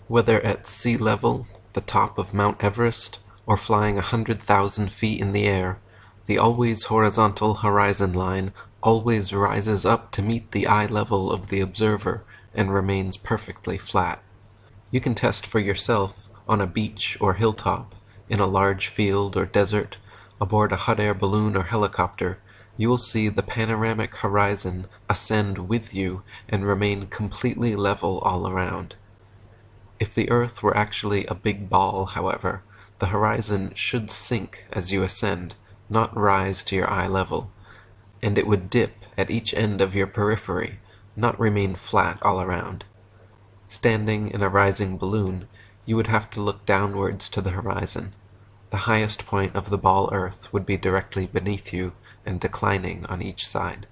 Whether at sea level, the top of Mount Everest, or flying 100,000 feet in the air, the always horizontal horizon line always rises up to meet the eye level of the observer and remains perfectly flat. You can test for yourself on a beach or hilltop, in a large field or desert, aboard a hot air balloon or helicopter. You will see the panoramic horizon ascend with you and remain completely level all around. If the Earth were actually a big ball, however, the horizon should sink as you ascend, not rise to your eye level, and it would dip at each end of your periphery, not remain flat all around. Standing in a rising balloon, you would have to look downwards to the horizon. The highest point of the ball Earth would be directly beneath you and declining on each side.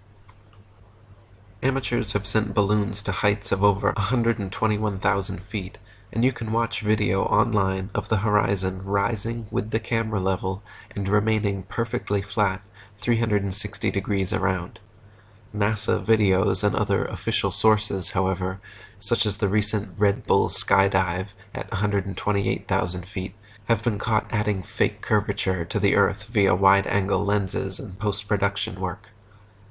Amateurs have sent balloons to heights of over 121,000 feet, and you can watch video online of the horizon rising with the camera level and remaining perfectly flat 360 degrees around. NASA videos and other official sources, however, such as the recent Red Bull skydive at 128,000 feet, have been caught adding fake curvature to the Earth via wide-angle lenses and post-production work.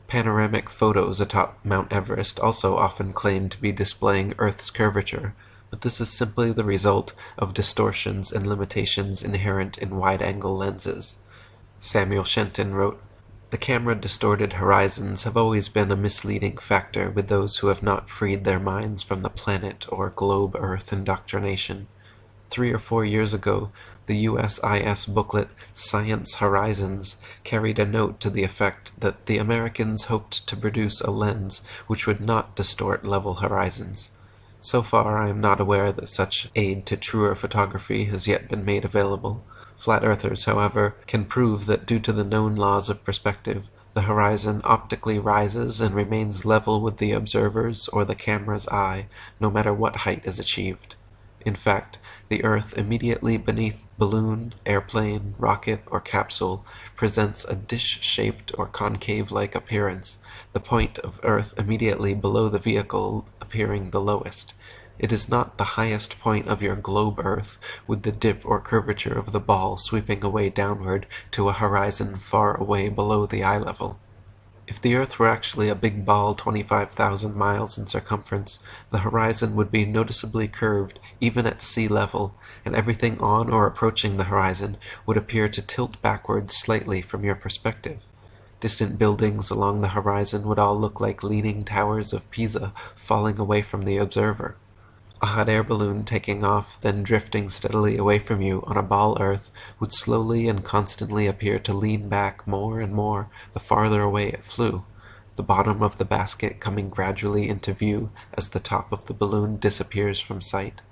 Panoramic photos atop Mount Everest also often claim to be displaying Earth's curvature, but this is simply the result of distortions and limitations inherent in wide-angle lenses. Samuel Shenton wrote, "The camera-distorted horizons have always been a misleading factor with those who have not freed their minds from the planet or globe Earth indoctrination. 3 or 4 years ago, the USIS booklet Science Horizons carried a note to the effect that the Americans hoped to produce a lens which would not distort level horizons. So far, I am not aware that such aid to truer photography has yet been made available. Flat earthers, however, can prove that due to the known laws of perspective, the horizon optically rises and remains level with the observer's or the camera's eye, no matter what height is achieved. In fact, the Earth immediately beneath balloon, airplane, rocket, or capsule presents a dish-shaped or concave-like appearance, the point of Earth immediately below the vehicle appearing the lowest. It is not the highest point of your globe Earth, with the dip or curvature of the ball sweeping away downward to a horizon far away below the eye level. If the Earth were actually a big ball 25,000 miles in circumference, the horizon would be noticeably curved even at sea level, and everything on or approaching the horizon would appear to tilt backwards slightly from your perspective. Distant buildings along the horizon would all look like leaning towers of Pisa falling away from the observer. A hot air balloon taking off, then drifting steadily away from you on a ball Earth would slowly and constantly appear to lean back more and more the farther away it flew, the bottom of the basket coming gradually into view as the top of the balloon disappears from sight.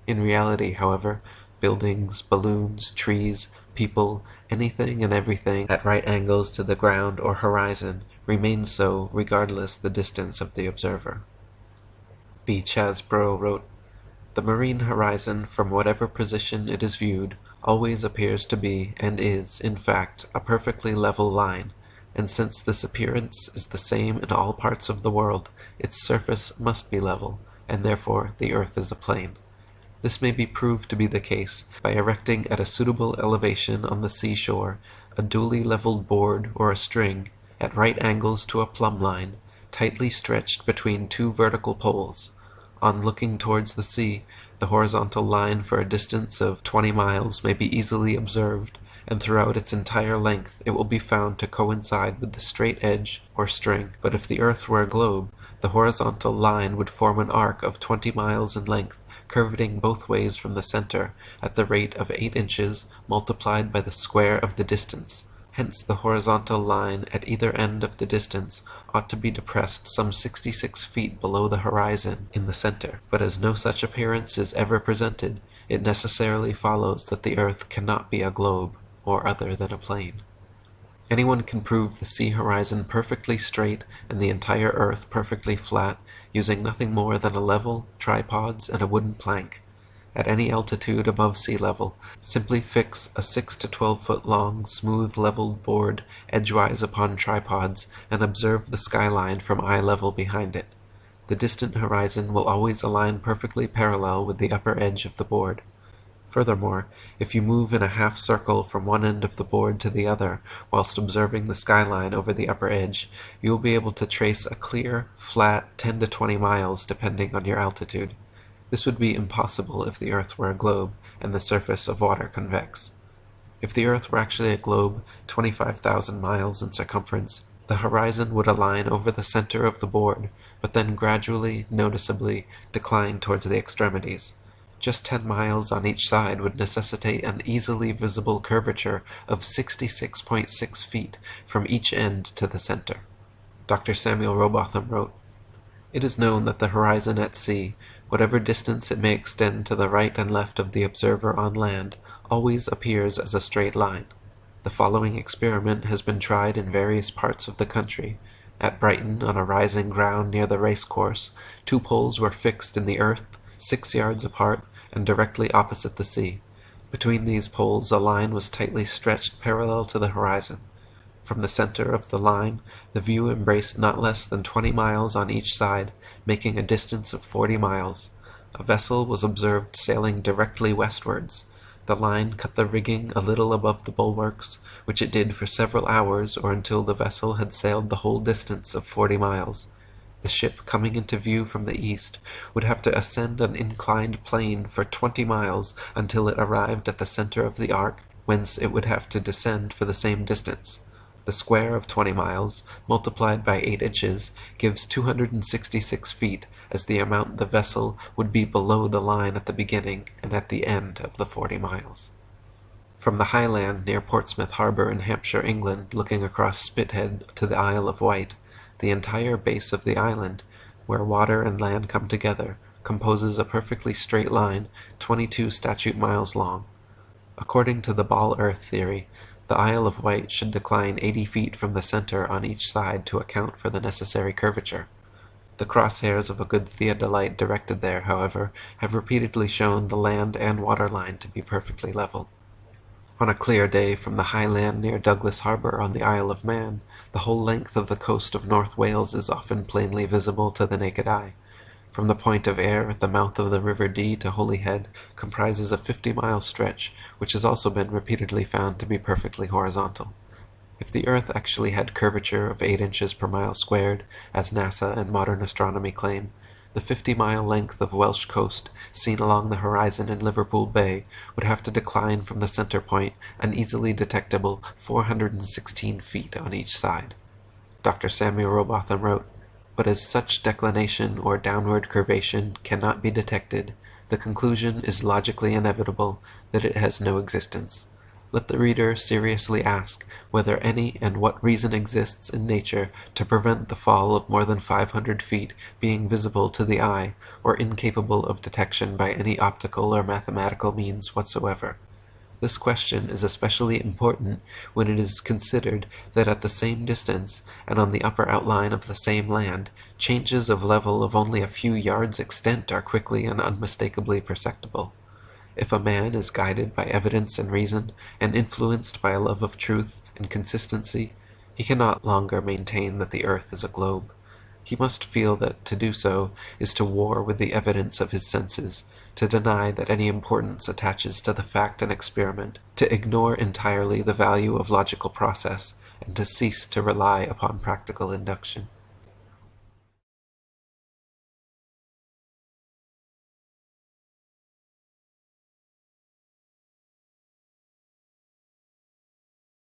In reality, however, buildings, balloons, trees, people, anything and everything at right angles to the ground or horizon remains so regardless the distance of the observer." B. Chasbro wrote, "The marine horizon, from whatever position it is viewed, always appears to be, and is, in fact, a perfectly level line, and since this appearance is the same in all parts of the world, its surface must be level, and therefore the Earth is a plane. This may be proved to be the case by erecting at a suitable elevation on the seashore a duly leveled board or a string, at right angles to a plumb line, tightly stretched between 2 vertical poles. On looking towards the sea, the horizontal line for a distance of 20 miles may be easily observed, and throughout its entire length it will be found to coincide with the straight edge or string. But if the Earth were a globe, the horizontal line would form an arc of 20 miles in length, curveting both ways from the center, at the rate of 8 inches multiplied by the square of the distance. Hence the horizontal line at either end of the distance ought to be depressed some 66 feet below the horizon in the center. But as no such appearance is ever presented, it necessarily follows that the Earth cannot be a globe, or other than a plane. Anyone can prove the sea horizon perfectly straight and the entire Earth perfectly flat, using nothing more than a level, tripods, and a wooden plank. At any altitude above sea level, simply fix a 6 to 12 foot long, smooth leveled board edgewise upon tripods, and observe the skyline from eye level behind it. The distant horizon will always align perfectly parallel with the upper edge of the board. Furthermore, if you move in a half circle from one end of the board to the other whilst observing the skyline over the upper edge, you will be able to trace a clear, flat 10 to 20 miles depending on your altitude. This would be impossible if the Earth were a globe and the surface of water convex. If the Earth were actually a globe 25,000 miles in circumference, the horizon would align over the center of the board, but then gradually, noticeably, decline towards the extremities. Just 10 miles on each side would necessitate an easily visible curvature of 66.6 feet from each end to the center. Dr. Samuel Rowbotham wrote, "It is known that the horizon at sea, whatever distance it may extend to the right and left of the observer on land, always appears as a straight line. The following experiment has been tried in various parts of the country. At Brighton, on a rising ground near the race course, 2 poles were fixed in the earth 6 yards apart and directly opposite the sea. Between these poles a line was tightly stretched parallel to the horizon. From the center of the line, the view embraced not less than 20 miles on each side, making a distance of 40 miles. A vessel was observed sailing directly westwards. The line cut the rigging a little above the bulwarks, which it did for several hours or until the vessel had sailed the whole distance of 40 miles. The ship coming into view from the east would have to ascend an inclined plane for 20 miles until it arrived at the center of the arc, whence it would have to descend for the same distance. The square of 20 miles, multiplied by 8 inches, gives 266 feet as the amount the vessel would be below the line at the beginning and at the end of the 40 miles. From the high land near Portsmouth Harbour in Hampshire, England, looking across Spithead to the Isle of Wight, the entire base of the island, where water and land come together, composes a perfectly straight line 22 statute miles long. According to the ball earth theory, the Isle of Wight should decline 80 feet from the center on each side to account for the necessary curvature. The crosshairs of a good theodolite directed there, however, have repeatedly shown the land and water line to be perfectly level. On a clear day from the high land near Douglas Harbour on the Isle of Man, the whole length of the coast of North Wales is often plainly visible to the naked eye. From the point of Ayr at the mouth of the River Dee to Holyhead comprises a 50-mile stretch, which has also been repeatedly found to be perfectly horizontal. If the Earth actually had curvature of 8 inches per mile squared, as NASA and modern astronomy claim, the 50-mile length of Welsh coast, seen along the horizon in Liverpool Bay, would have to decline from the center point an easily detectable 416 feet on each side. Dr. Samuel Rowbotham wrote, "But as such declination or downward curvation cannot be detected, the conclusion is logically inevitable that it has no existence. Let the reader seriously ask whether any and what reason exists in nature to prevent the fall of more than 500 feet being visible to the eye, or incapable of detection by any optical or mathematical means whatsoever. This question is especially important when it is considered that at the same distance, and on the upper outline of the same land, changes of level of only a few yards extent are quickly and unmistakably perceptible. If a man is guided by evidence and reason, and influenced by a love of truth and consistency, he cannot longer maintain that the earth is a globe. He must feel that to do so is to war with the evidence of his senses, to deny that any importance attaches to the fact and experiment, to ignore entirely the value of logical process, and to cease to rely upon practical induction.